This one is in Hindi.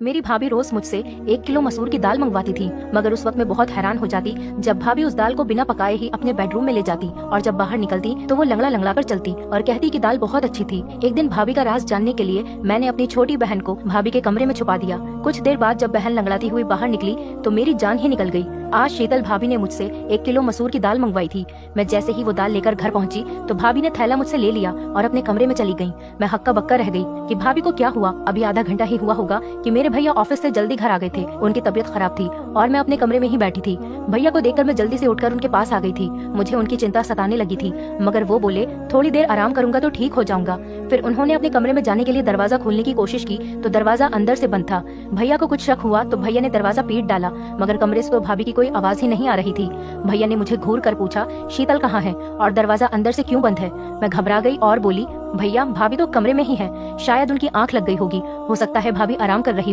मेरी भाभी रोज मुझसे 1 किलो मसूर की दाल मंगवाती थी, मगर उस वक्त मैं बहुत हैरान हो जाती जब भाभी उस दाल को बिना पकाए ही अपने बेडरूम में ले जाती और जब बाहर निकलती तो वो लंगड़ा लंगड़ा कर चलती और कहती कि दाल बहुत अच्छी थी। एक दिन भाभी का राज जानने के लिए मैंने अपनी छोटी बहन को भाभी के कमरे में छुपा दिया। कुछ देर बाद जब बहन लंगड़ाती हुई बाहर निकली तो मेरी जान ही निकल गई। आज शीतल भाभी ने मुझसे 1 किलो मसूर की दाल मंगवाई थी। मैं जैसे ही वो दाल लेकर घर पहुंची तो भाभी ने थैला मुझसे ले लिया और अपने कमरे में चली गई। मैं हक्का बक्का रह गई कि भाभी को क्या हुआ। अभी आधा घंटा ही हुआ होगा कि मेरे भैया ऑफिस से जल्दी घर आ गए थे। उनकी तबीयत खराब थी और मैं अपने कमरे में ही बैठी थी। भैया को देखकर मैं जल्दी से उठकर उनके पास आ गई थी। मुझे उनकी चिंता सताने लगी थी, मगर वो बोले थोड़ी देर आराम करूंगा तो ठीक हो जाऊंगा। फिर उन्होंने अपने कमरे में जाने के लिए दरवाजा खोलने की कोशिश की तो दरवाजा अंदर से बंद था। भैया को कुछ शक हुआ तो भैया ने दरवाजा पीट डाला, मगर कमरे से तो भाभी की कोई आवाज ही नहीं आ रही थी। भैया ने मुझे घूर कर पूछा, शीतल कहाँ है और दरवाजा अंदर से क्यों बंद है। मैं घबरा गई और बोली, भैया भाभी तो कमरे में ही है, शायद उनकी आंख लग गई होगी, हो सकता है भाभी आराम कर रही हो।